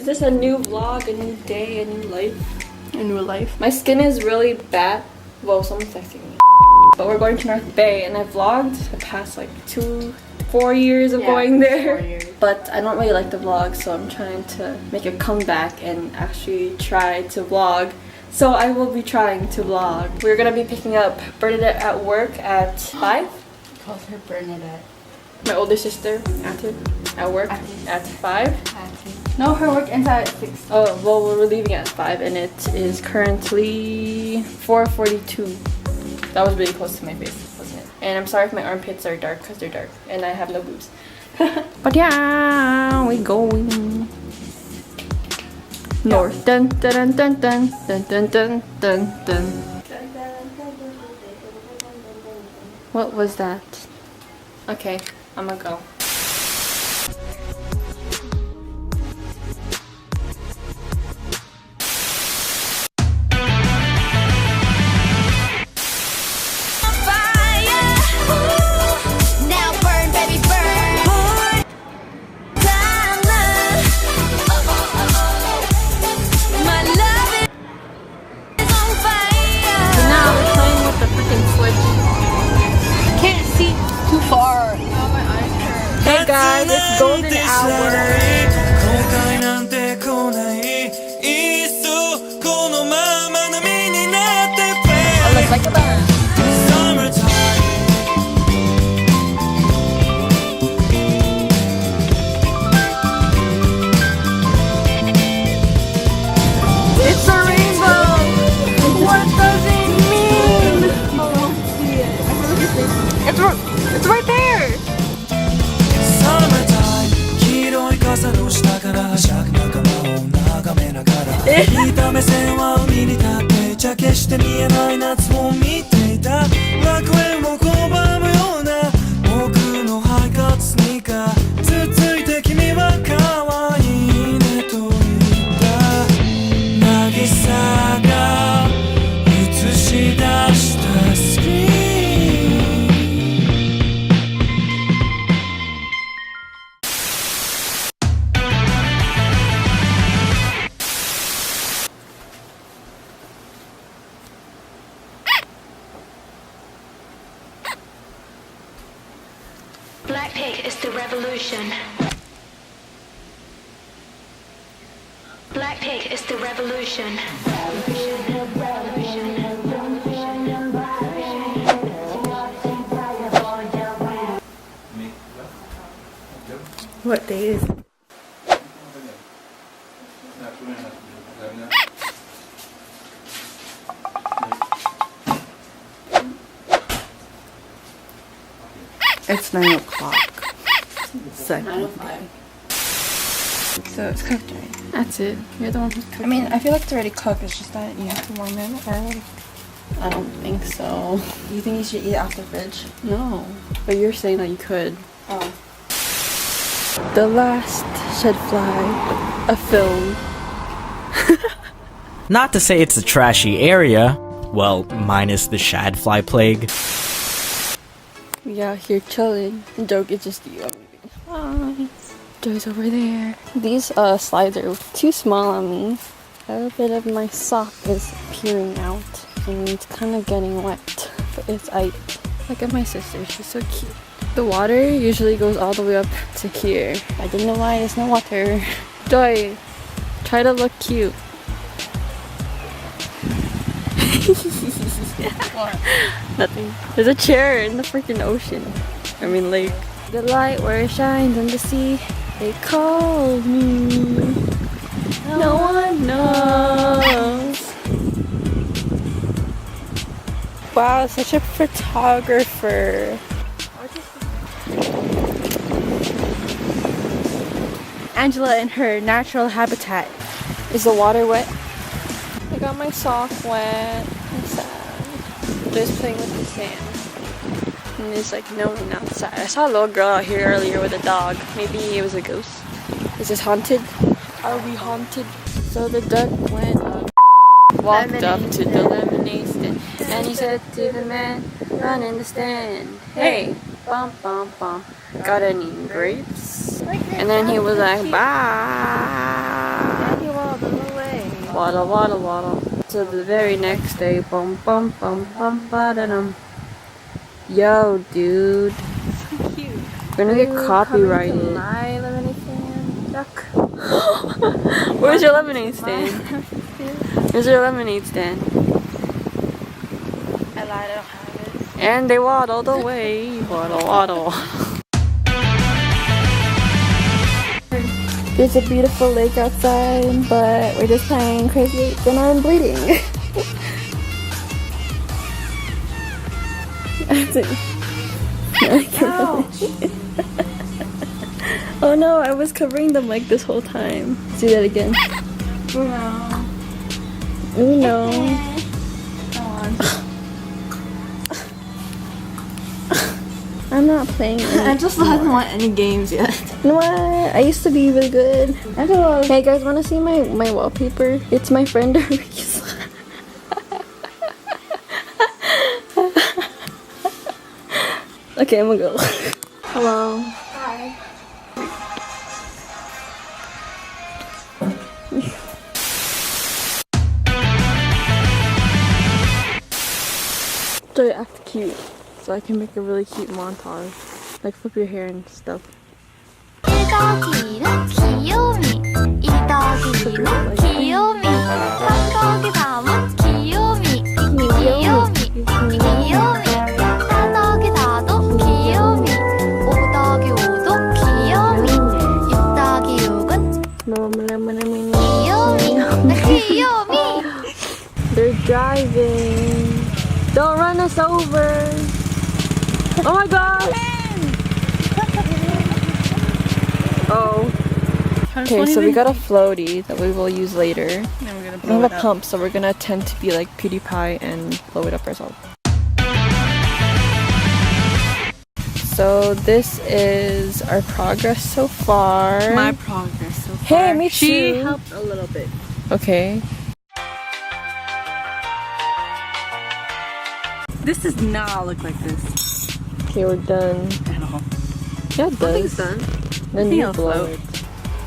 this a new vlog, a new day, a new life? A new life. My skin is really bad. Whoa, someone's texting me. But we're going to North Bay and I vlogged the past like 4 years of going there. 4 years. But I don't really like the vlog, so I'm trying to make a comeback and actually try to vlog. So I will be trying to vlog. We're gonna be picking up Bernadette at work at 5. Calls her Bernadette. My older sister, at work at 5. No, her work ends at 6. Oh, well, we're leaving at 5 and it is currently 4:42. That was really close to my face, wasn't it? And I'm sorry if my armpits are dark because they're dark and I have no boobs. But yeah, we going north. Dun dun dun dun dun dun dun dun dun. What was that? Okay, I'm gonna go. Hey guys, it's golden hour. I look like a bird. It's a rainbow! What does it mean? Oh, I don't see it. It's right there! Black pig is the revolution. Black pig is the revolution. What day is it? It's 9 o'clock. Second day. So it's cooked, right? That's it. You're the one who's cooking. I mean, I feel like it's already cooked. It's just that you have to warm it. Or I don't think so. do you think you should eat it out the fridge? No. But you're saying that you could. Oh. The Last Shed Fly, a film. Not to say it's a trashy area, well, minus the shadfly plague. We out here chilling. Joke, it's just you. Hi. Joy's over there. These slides are too small on me. A little bit of my sock is peering out and it's kind of getting wet. But it's look at my sister, she's so cute. The water usually goes all the way up to here. I don't know why there's no water. Joy, try to look cute. What? Nothing. There's a chair in the freaking ocean. I mean lake. The light where it shines on the sea, they call me. No one knows. Wow, such a photographer. Angela in her natural habitat. Is the water wet? I got my sock wet. I'm sad. Just playing with the sand. And there's like no one outside. I saw a little girl out here earlier with a dog. Maybe it was a ghost. Is this haunted? Are we haunted? So the duck walked up to the lemonade stand. And he said to the man, run in the stand. Hey, bum bum bum. Got any grapes? And then he was like, bye. Waddle, waddle, waddle. So the very next day, bum bum bum bum ba da dum. Yo, dude. So cute. We're gonna get copyrighted. My lemonade stand. Duck. Where's your lemonade stand? Where's your lemonade stand? I lied, I don't have it. And they waddled away. Waddle, waddle. There's a beautiful lake outside, but we're just playing Crazy 8 and I'm bleeding. Oh no, I was covering the mic this whole time. Let's do that again. Uno. I'm not playing any. Angela hasn't won any games yet. You know what? I used to be really good. Hey guys, wanna see my wallpaper? It's my friend Arisa. Okay, I'm gonna go. Hello. Hi. So I act cute, so I can make a really cute montage. Like flip your hair and stuff. 이더기는 귀요미 이더기는 귀요미 한국에 담은 귀요미 귀요미 귀요미 사덕이 사도 귀요미 오덕이 오도 귀요미 육덕이 육은 귀요미 귀요미. They're driving. Don't run us over. Oh my god. Oh. Okay, so we got a floaty that we will use later. And we're gonna We blow have it a up. pump, so we're gonna attempt to be like PewDiePie and blow it up ourselves. So this is our progress so far. My progress so far. Hey, me She too. helped a little bit. Okay. This does not look like this Okay, we're done. at all. Yeah, it does. I think it's done. Then think you it'll blow float. it.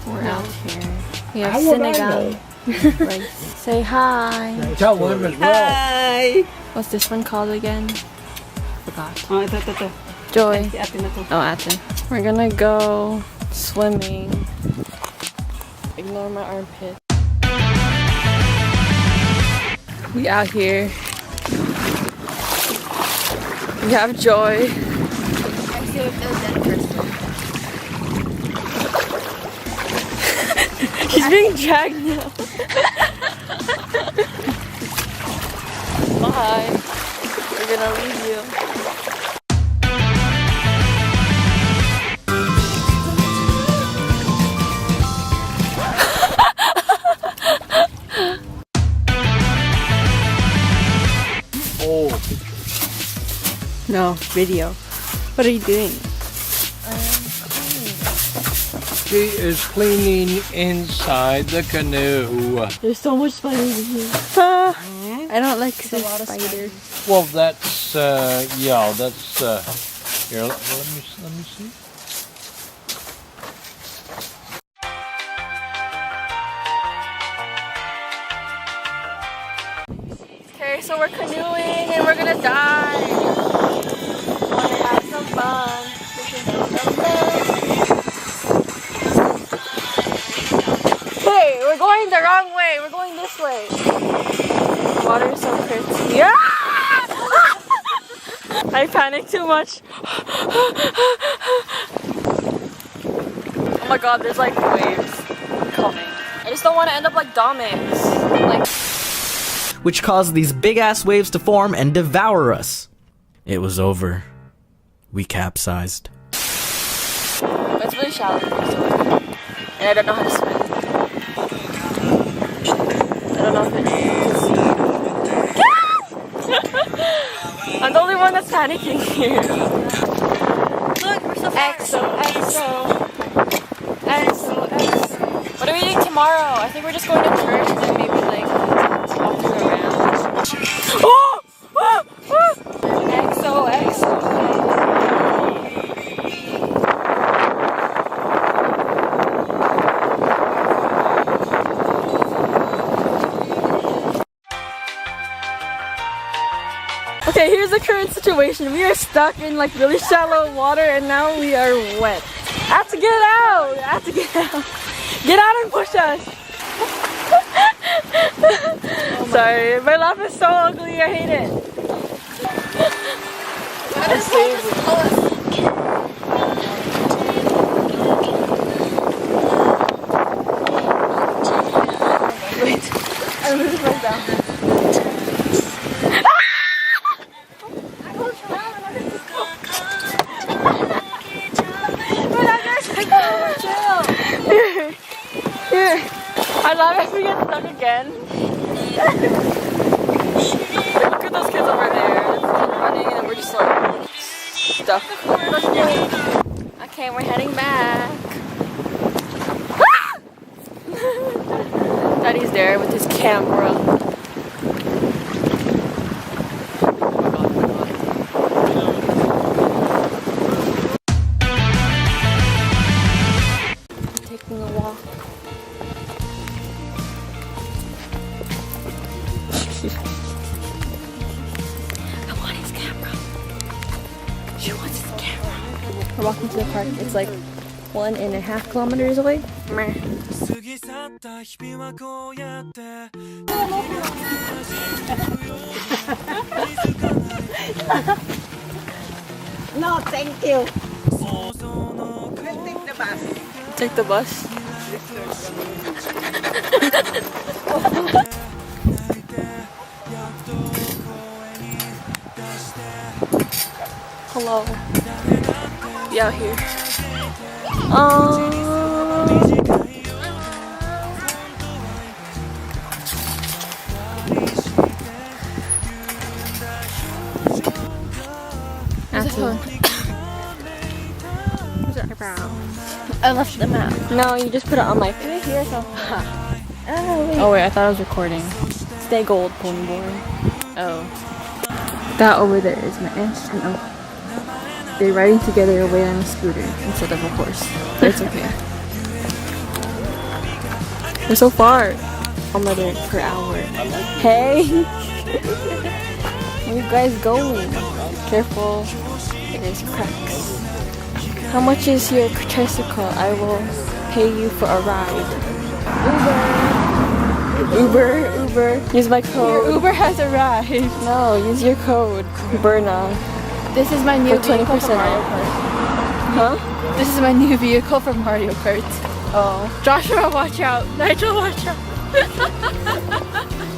We're out here. We have Senegal. Like, say hi. Tell them as well. Hi! What's this one called again? Forgot. Oh, ito. Joy. Si ate na to. Oh, Aten. We're gonna go swimming. Ignore my armpit. We out here. We have Joy. I saved a dead person. He's being dragged now. Bye. We're gonna leave you. Oh, No, video. What are you doing? she is cleaning inside the canoe. There's so much spiders in here. I don't like spiders. Well, that's yeah, that's here. Let me see. Okay, so we're canoeing and we're gonna die. Wanna have some fun. Hey, we're going the wrong way. We're going this way. The water is so pretty. Yeah! I panicked too much. Oh my god, there's like waves coming. I just don't want to end up like Dominics. Like. which caused these big ass waves to form and devour us. It was over. We capsized. It's really shallow, and I don't know how to swim. I don't know if I'm the only one that's panicking here. Look, we're so far. EXO. What are we doing tomorrow? I think we're just going to church and then maybe like walking around. Oh! EXO. Okay, here's the current situation. We are stuck in like really shallow water and now we are wet. I have to get out! I have to get out. Get out and push us! Sorry, my laugh is so ugly, I hate it. Wait, I'm losing my balance. Here. I love if we get stuck again. Look at those kids over there. They're running and we're just like stuck. Okay, we're heading back. Daddy's there with his camera. Taking a walk. I want his camera. She wants his camera. We're walking to the park. It's like 1.5 kilometers away. Meh. No, thank you. Take the bus. Hello. We out here. I left the map. No, you just put it on my face. Oh wait, I thought I was recording. Stay gold, pony boy. Oh. That over there is my aunt and uncle. They're riding together away on a scooter instead of a horse. But it's okay. We're so far. Kilometer per hour. Hey! Where you guys going? Careful. There's cracks. How much is your tricycle? I will pay you for a ride. Uber. Use my code. Your Uber has arrived. No, use your code. Berna. This is my new For 20% vehicle from Mario off. Kart. Huh? This is my new vehicle from Mario Kart. Oh. Joshua, watch out. Nigel, watch out.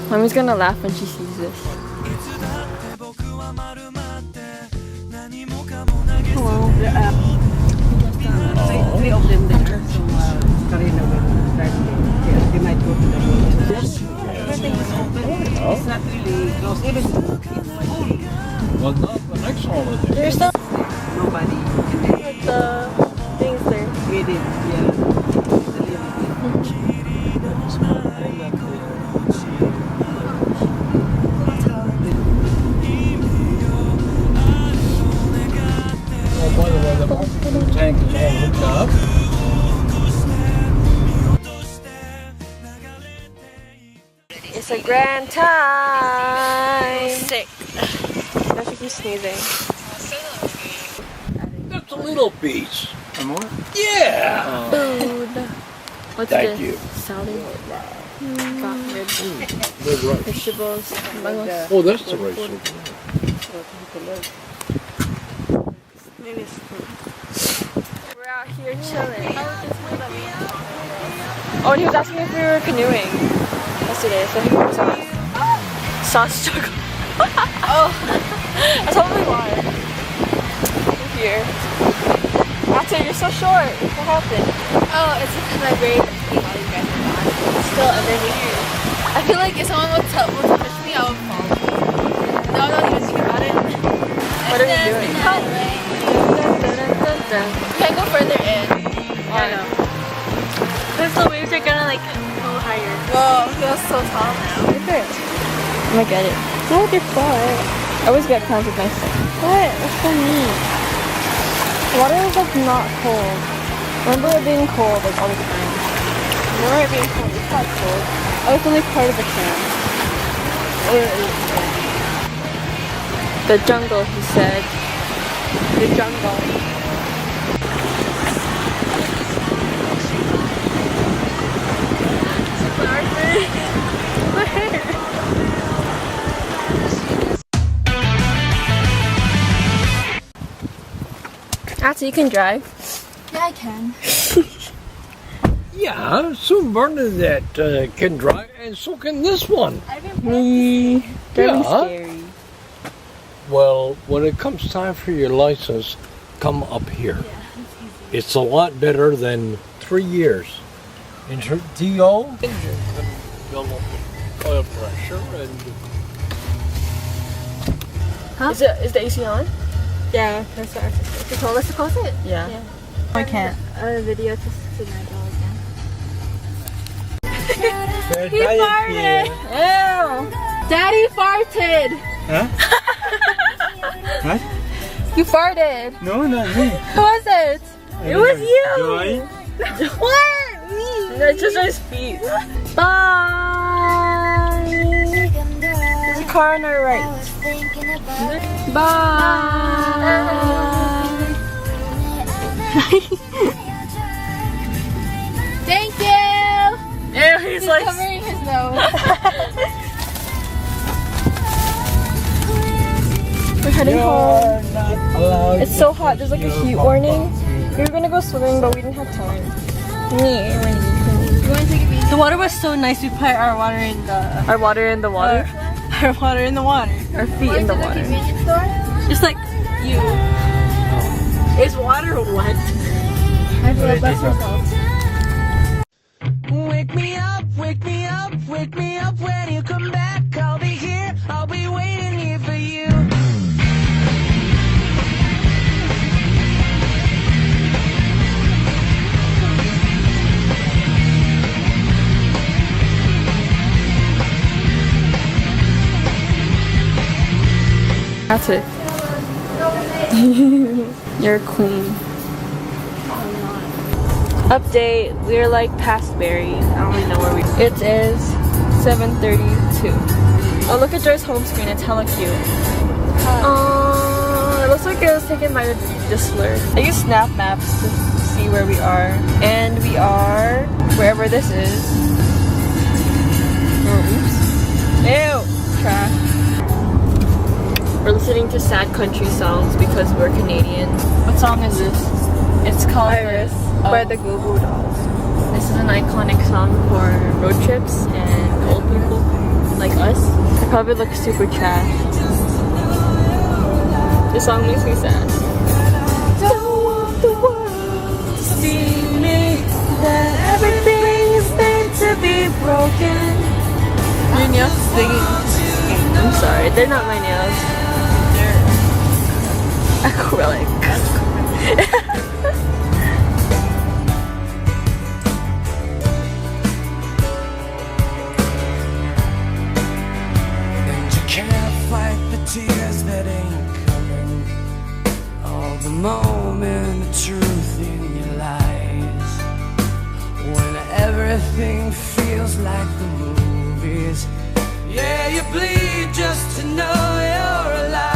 Mommy's gonna laugh when she sees this. Hello. Three of them there. So Karina will start. Yes, they might go to the road. Everything is open. It's not really closed. Even it's full. Well, not the next holiday. There's some Nobody. like the things there. Made it. Yeah. Oh, by the way, the marketing tank is all hooked up. It's a grand time. Sick. Don't you keep sneezing. That's a little piece. Yeah. Food. What's Thank this? you. Salad. Got ribs. Good rice. Vegetables. Mangoes. Oh, that's the rice. We're out here chilling. Oh, and he was asking if we were canoeing yesterday, so he was sauce chocolate. Oh, that's probably why. We're here. Ate, you're so short. What happened? Oh, it's because my brain is being all you guys are gone. It's still underneath you. I feel like if someone would push me, I would fall. No, I don't even think about it. What are we doing? Can I go further in? Why? I know. Because the waves are gonna like go higher. Whoa, I feel so tall now. I'm gonna get it. Look at your foot. I always get cramps with my foot. What? What's so neat? Water is like not cold. Remember it being cold like all the time. Remember it being cold? It's not cold. Oh, it's only part of the camp. The The jungle, he said. The jungle. My hair. Actually, you can drive. Yeah, I can. Yeah, so Bernadette can drive, and so can this one. Me. Very Yeah. scary. Well, when it comes time for your license, come up here. It's a lot better than 3 years. DO, engine can build up the oil pressure and Is the AC on? Yeah, that's what I said. Let's close it. Yeah. I can't. Video to Nigel again. He farted! Ew! Daddy farted! Huh? What? You farted! No, not me. Who was it? It was you! Joy? What? Me! That's just his feet. Bye! There's a car on our right. Bye! Thank you! Ew, he's like covering his nose. we're heading home. Not allowed. It's so hot. There's like a heat warning. We were gonna go swimming, but we didn't have time. You want to take a beat? The water was so nice. We put our water in the Our water in the water. our water in the water. Our feet in the water. Convenience store? Just like you. Is water wet? I feel like that's myself. Wake me up, wake me up, wake me up when you come back. I'll be here, I'll be waiting here for you. That's it. You're a queen. Update, we're like past Barry. I don't really know where we are. It is 7:32. Oh, look at Joy's home screen. It's hella cute. It looks like it was taken by the Whistler. I use Snap Maps to see where we are. And we are wherever this is. Oh, oops. Ew! Trash. We're listening to sad country songs because we're Canadian. What song is this? It's called Iris by the Go Go Dolls. This is an iconic song for road trips and old people like us. It probably looks super trash. This song makes me sad. Don't want the world to see me, that everything is meant to be broken. Your nails singing. I'm sorry, they're not my nails. They're acrylic. Can't fight the tears that ain't coming. All the moment of truth in your lies. When everything feels like the movies. Yeah, you bleed just to know you're alive.